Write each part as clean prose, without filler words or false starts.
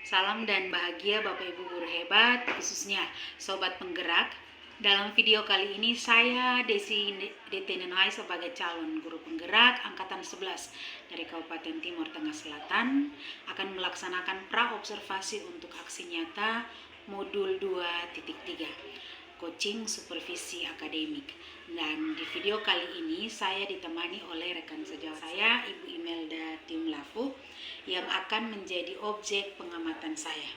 Salam dan bahagia Bapak Ibu guru hebat, khususnya Sobat Penggerak. Dalam video kali ini saya Desi DT Nenohai sebagai calon guru penggerak Angkatan 11 dari Kabupaten Timur Tengah Selatan akan melaksanakan pra-observasi untuk aksi nyata modul 2.3 coaching supervisi akademik. Dan di video kali ini saya ditemani oleh rekan sejawat saya, Ibu Imelda Timlafu, yang akan menjadi objek pengamatan saya.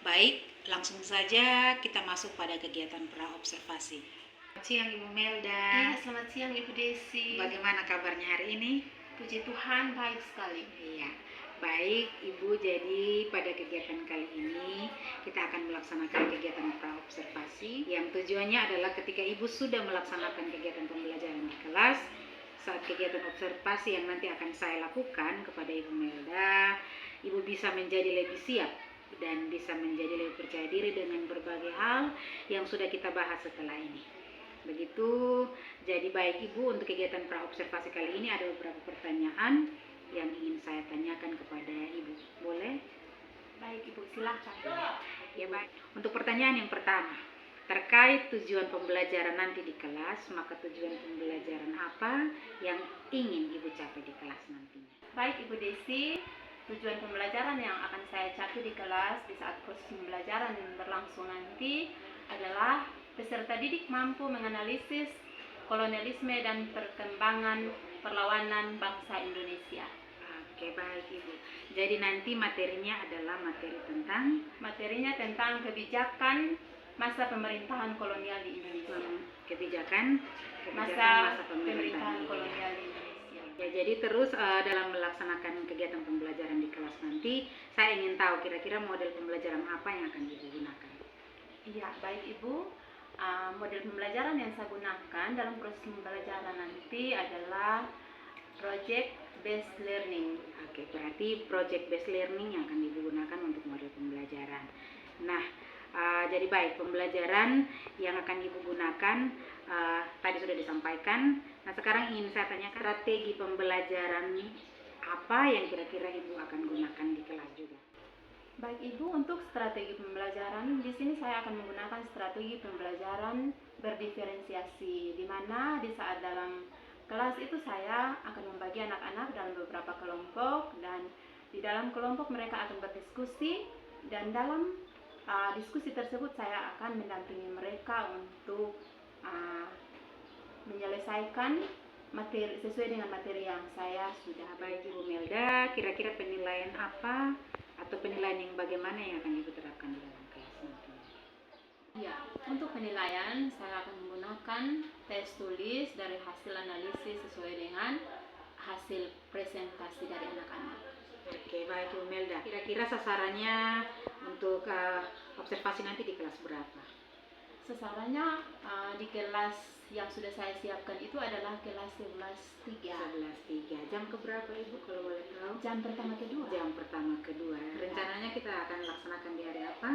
Baik, langsung saja kita masuk pada kegiatan pra-observasi. Selamat siang Ibu Melda. Iya, selamat siang Ibu Desi. Bagaimana kabarnya hari ini? Puji Tuhan, baik sekali. Iya, baik Ibu. Jadi pada kegiatan kali ini kita akan melaksanakan kegiatan pra-observasi yang tujuannya adalah ketika Ibu sudah melaksanakan kegiatan pembelajaran di kelas, saat kegiatan observasi yang nanti akan saya lakukan kepada Ibu Melda, Ibu bisa menjadi lebih siap dan bisa menjadi lebih percaya diri dengan berbagai hal yang sudah kita bahas setelah ini. Begitu. Jadi baik Ibu, untuk kegiatan pra-observasi kali ini ada beberapa pertanyaan yang ingin saya tanyakan kepada Ibu. Boleh? Baik Ibu, silakan. Ya baik. Untuk pertanyaan yang pertama, terkait tujuan pembelajaran nanti di kelas, maka tujuan pembelajaran apa yang ingin Ibu capai di kelas nantinya? Baik Ibu Desi, tujuan pembelajaran yang akan saya capai di kelas di saat proses pembelajaran berlangsung nanti adalah peserta didik mampu menganalisis kolonialisme dan perkembangan perlawanan bangsa Indonesia. Oke, baik Ibu. Jadi nanti materinya adalah Materinya tentang kebijakan masa pemerintahan kolonial di Indonesia. Kebijakan Masa pemerintahan kolonial di Indonesia. Ya, jadi terus dalam melaksanakan kegiatan pembelajaran di kelas nanti, saya ingin tahu kira-kira model pembelajaran apa yang akan Ibu gunakan. Iya, baik Ibu. Model pembelajaran yang saya gunakan dalam proses pembelajaran nanti adalah project based learning. Oke, berarti project based learning yang akan Ibu gunakan untuk model pembelajaran. Nah, jadi baik, pembelajaran yang akan Ibu gunakan tadi sudah disampaikan. Nah, sekarang ingin saya tanyakan strategi pembelajaran apa yang kira-kira Ibu akan gunakan di kelas juga. Baik Ibu, untuk strategi pembelajaran di sini saya akan menggunakan strategi pembelajaran berdiferensiasi, di mana di saat dalam kelas itu saya akan membagi anak-anak dalam beberapa kelompok, dan di dalam kelompok mereka akan berdiskusi, dan dalam diskusi tersebut saya akan mendampingi mereka untuk menyelesaikan materi sesuai dengan materi yang saya sudah. Baik Ibu Melda, kira-kira penilaian apa atau penilaian yang bagaimana yang akan Ibu terapkan di dalam kelas nanti? Ya, untuk penilaian saya akan menggunakan tes tulis dari hasil analisis sesuai dengan hasil presentasi dari anak-anak. Oke, baik Ibu Melda. Kira-kira sasarannya untuk observasi nanti di kelas berapa? Sasarannya di kelas yang sudah saya siapkan itu adalah kelas 11.3. 11.3. Jam keberapa Ibu kalau boleh tahu? Jam pertama kedua. Jam pertama kedua. Rencananya kita akan laksanakan di hari apa?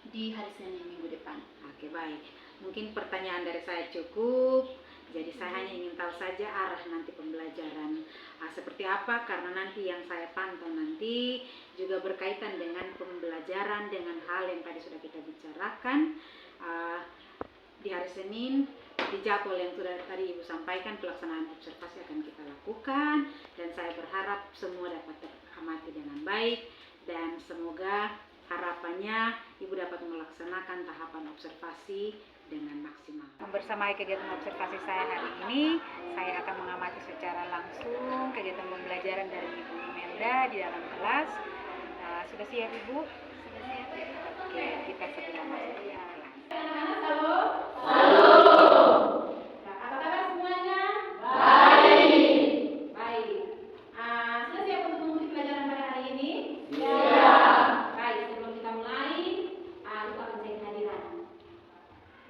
Di hari Senin minggu depan. Oke, baik. Mungkin pertanyaan dari saya cukup. Jadi saya hanya ingin tahu saja arah nanti pembelajaran seperti apa, karena nanti yang saya pantau nanti juga berkaitan dengan pembelajaran dengan hal yang tadi sudah kita bicarakan. Di hari Senin, di jadwal yang sudah tadi Ibu sampaikan, pelaksanaan observasi akan kita lakukan, dan saya berharap semua dapat teramati dengan baik, dan semoga harapannya Ibu dapat melaksanakan tahapan observasi dengan maksimal. Bersama kegiatan observasi saya hari ini, saya akan mengamati secara langsung kegiatan pembelajaran dari Ibu Imelda di dalam kelas. Sudah siap Ibu? Sudah siap. Oke, kita segera masuk ke kelas.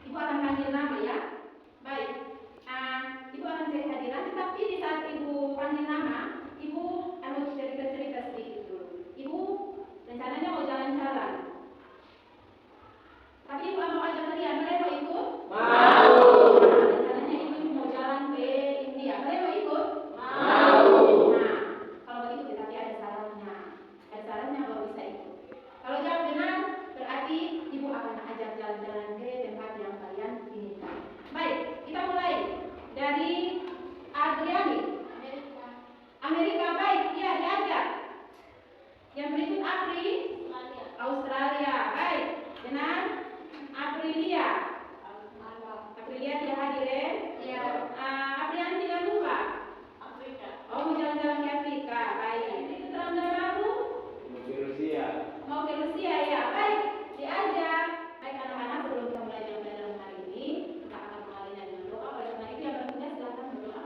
Ibu akan panggil nama ya. Baik. Ibu akan cek hadiran, tetapi di saat Ibu panggil nama, Ibu harus cerita-cerita sedikit dulu. Ibu rencananya mau jalan-jalan, tapi Ibu Yang berikut Apri, Australia. Baik, benar. Aprilia. Aprilia tidak hadir ya? Iya. Aprianti tidak lupa. Afrika. Oh, mau jalan-jalan ke Afrika. Baik. Itu terang baru. Mau ke Rusia. Mau ke Rusia ya. Baik, diajak. Baik anak-anak, sebelum kita mulai jalan-jalan hari ini, kita akan mengalinya dengan doa. Oleh karena itu yang berikutnya silakan berdoa.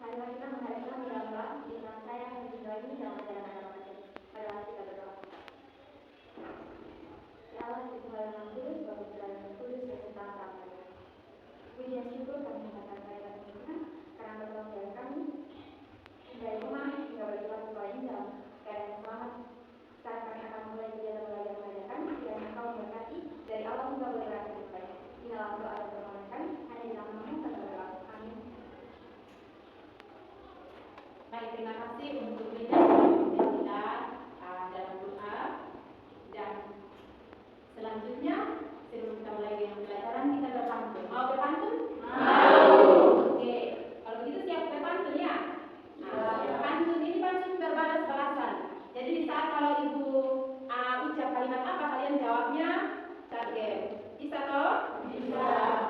Marilah kita mengharapkan Allah di dalam saya yang juga ini dalam ajaran agama kita. Marilah kita berdoa. Ya Allah, di Tuhan yang kudus, Bapa Putra dan Kudus, serta sampai. Puji dan syukur kami mengatakan kehadiran Tuhan karena bertolong dari kami dari rumah hingga berjuang sekolah ini dalam keadaan selamat. Saat kami akan mulai kegiatan belajar mengajarkan, kiranya Engkau memberkati dari awal hingga bergerak dengan baik. Di dalam doa dan permohonan kami, hanya di dalam nama kami berdoa. Amin. Baik, terima kasih untuk kita dalam doa. Dan selanjutnya sebelum kita mulai dengan pelajaran kita berpantun. Mau berpantun? Mau. Oke, kalau begitu siap berpantun ya. Pantun ini pantun berbalas-balasan. Jadi di saat kalau ibu ucap kalimat apa kalian jawabnya target. Bisa toh? Bisa.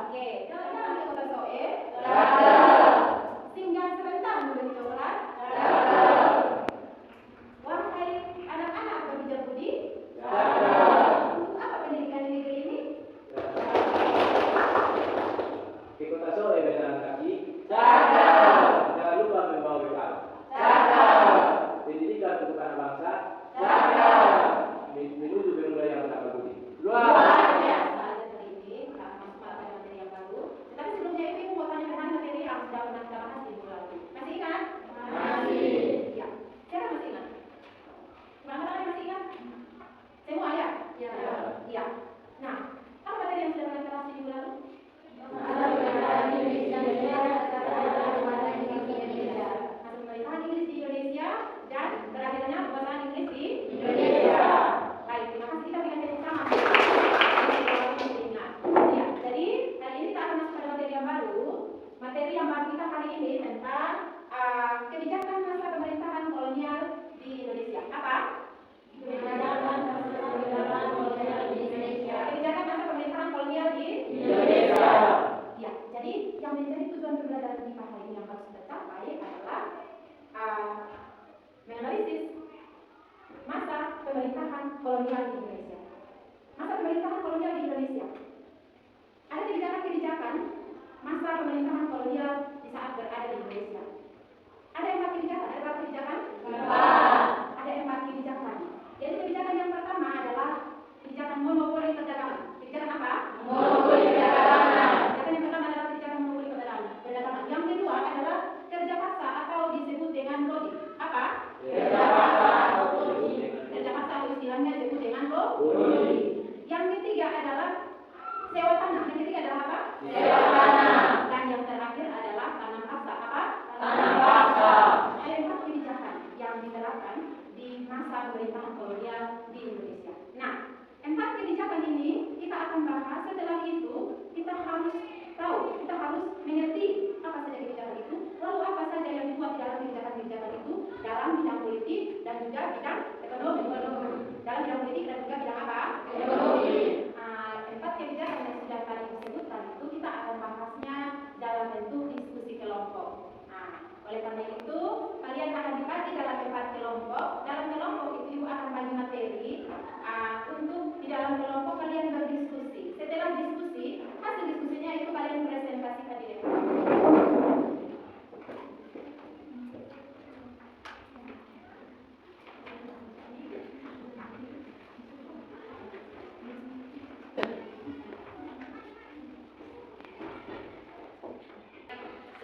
Oke, jangan kita soe. Singgah sebentar memberi coklat. Wahai anak-anak berbijak budi. Untuk apa pendidikan di negeri ini? Ke kota Solo berjalan kaki. Jangan lupa membawa bekal. Pendidikan untuk anak bangsa. Menuju pemuda yang tak berbudi. Luar biasa hari ini kita akan masuk pada materi yang baru. Tetapi sebelumnya itu ibu mau tanya tentang materi yang sudah pernah kita bahas di bulan lalu. Masih ingat? Masih. Ya. Siapa masih ingat? Mana yang masih ingat? Semua ya? Ya. Iya. Nah, apa materi yang sudah pernah kita bahas di bulan lalu? Masuk pemerintahan Inggris di Indonesia dan berakhirnya kekuasaan Inggris di Indonesia. Baik, terima kasih kita berikan tepuk tangan. Ya, jadi hari ini kita akan masuk pada materi yang baru. Materi yang baru kita kali ini tentang kebijakan masa pemerintahan kolonial di Indonesia. Apa? Kebijakan masa pemerintahan kolonial di Indonesia. Kebijakan masa pemerintahan kolonial di Indonesia. Ya, jadi yang menjadi tujuan pembelajaran kita hari ini yang harus kita capai adalah menganalisis masa pemerintahan kolonial di Indonesia. Masa pemerintahan kolonial di Indonesia. Ada kebijakan-kebijakan masa pemerintahan kolonial di saat berada di Indonesia. Ada 4 kebijakan. Ada berapa kebijakan? 4. Ada 4 kebijakan. Jadi kebijakan yang pertama adalah kebijakan monopoli perdagangan. Kebijakan apa? Monopoli perdagangan. Kebijakan yang pertama adalah kebijakan monopoli perdagangan. Yang kedua adalah kerja paksa atau disebut dengan loading. Apa? Kerja paksa atau istilahnya disebut dengan loading. Yang ketiga adalah sewa tanah. Yang ketiga adalah apa? Sewa tanah. Dan yang terakhir adalah tanam paksa. Apa? Tanam paksa. Ada 4 kebijakan yang diterapkan di masa pemerintahan kolonial di Indonesia. Nah, 4 kebijakan ini kita akan bahas. Setelah itu kita harus tahu, kita harus mengerti apa saja kebijakan itu, lalu apa saja yang dibuat dalam kebijakan-kebijakan itu dalam bidang politik dan juga bidang ekonomi. Dalam bidang politik dan juga bidang apa? Ekonomi. 4 kebijakan yang sudah tadi disebutkan itu kita akan bahasnya dalam bentuk diskusi kelompok. Oleh karena itu kalian akan dibagi dalam 4 kelompok. Dalam kelompok itu ibu akan bagi materi untuk di dalam kelompok kalian berdiskusi. Setelah diskusi, hasil diskusinya itu kalian presentasikan di depan.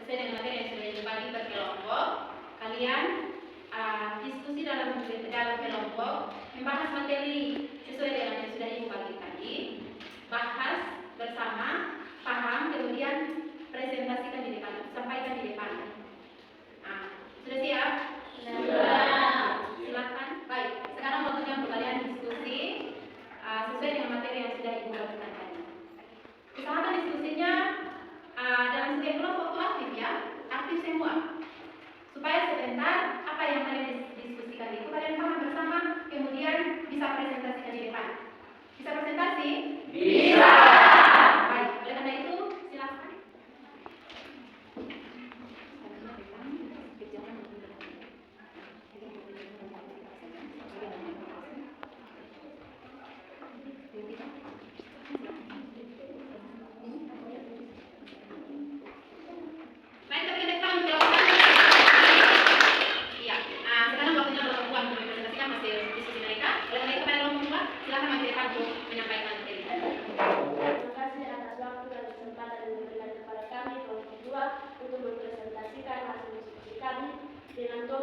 Sesuai dengan materi yang sudah dibagi per kelompok, kalian diskusi dalam kelompok, membahas materi sesuai dengan yang sudah ibu bagi tadi, bahas bersama, paham, kemudian presentasikan di depan, sampaikan di depan. Sudah siap? Sudah. Silakan. Baik, sekarang waktunya untuk kalian diskusi sesuai dengan materi yang sudah ibu bagikan tadi. Usahakan diskusinya dalam setiap kelompok itu aktif ya, aktif semua, supaya sebentar apa yang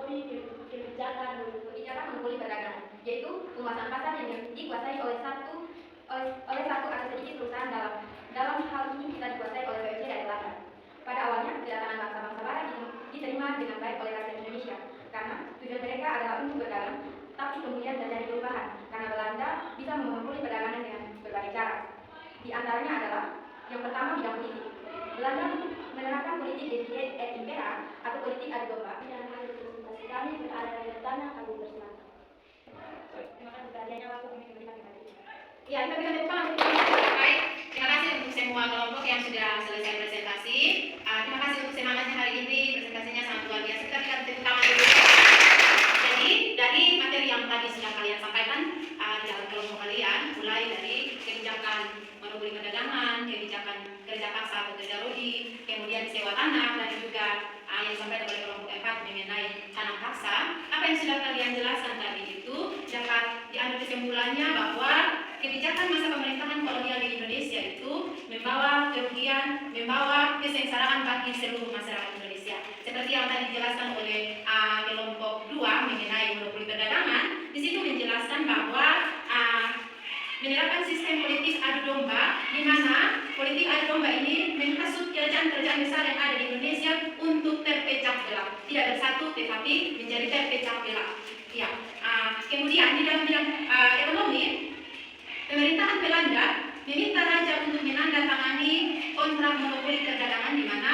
kebijakan monopoli perdagangan, yaitu penguasaan pasar yang dikuasai oleh satu atau sedikit perusahaan. Dalam hal ini kita dikuasai oleh VOC dan Belanda. Pada awalnya kedatangan bangsa-bangsa Barat diterima dengan baik oleh rakyat Indonesia karena tujuan mereka adalah untuk berdagang, tapi kemudian terjadi perubahan karena Belanda bisa memonopoli perdagangan dengan berbagai cara. Di antaranya adalah yang pertama bidang politik. Belanda menerapkan politik divide et impera atau politik adu domba. Dan hasil presentasi kami berada di tanah kami bersenang. Terima kasih perhatiannya, waktu kami memberikan hari ini. Ya, kita berikan tepuk tangan. Baik, terima kasih untuk semua kelompok yang sudah selesai presentasi. Terima kasih untuk semangatnya hari ini, presentasinya sangat luar biasa. Kita berikan tepuk tangan dulu. Jadi, dari materi yang tadi sudah kalian sampaikan di dalam kelompok kalian, mulai dari kebijakan monopoli perdagangan, kebijakan kerja paksa atau kerja rodi, kemudian sewa tanah, dan juga yang disampaikan oleh kelompok 4 mengenai tanah paksa. Apa yang sudah kalian jelaskan tadi itu dapat diambil kesimpulannya bahwa kebijakan masa pemerintahan kolonial di Indonesia itu membawa kerugian, membawa kesengsaraan bagi seluruh masyarakat Indonesia. Seperti yang tadi dijelaskan oleh kelompok 2 mengenai monopoli perdagangan, di situ menjelaskan bahwa menerapkan sistem politik adu domba, di mana politik adu domba ini menghasut kerajaan-kerajaan besar yang ada di Indonesia untuk terpecah belah, tidak bersatu tetapi menjadi terpecah belah. Ya. Kemudian di dalam bidang ekonomi, pemerintahan Belanda meminta raja untuk menandatangani kontrak monopoli perdagangan, di mana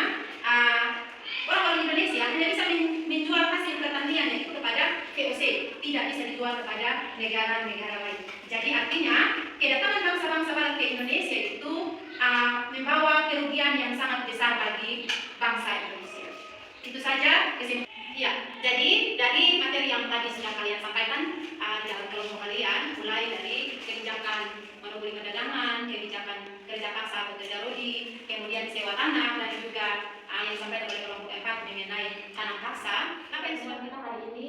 orang-orang Indonesia hanya bisa menjual hasil pertanian itu kepada VOC, tidak bisa dijual kepada negara-negara lain. Jadi artinya kedatangan bangsa-bangsa Barat ke Indonesia itu membawa kerugian yang sangat besar bagi bangsa Indonesia. Itu saja kesimpulan. Ya, jadi dari materi yang tadi sudah kalian sampaikan dalam kelompok kalian, mulai dari kebijakan monopoli perdagangan, kebijakan kerja paksa atau kerja rodi, kemudian sewa tanah, dan juga yang disampaikan oleh kelompok 4 mengenai tanah paksa. Apa yang sudah kita hari ini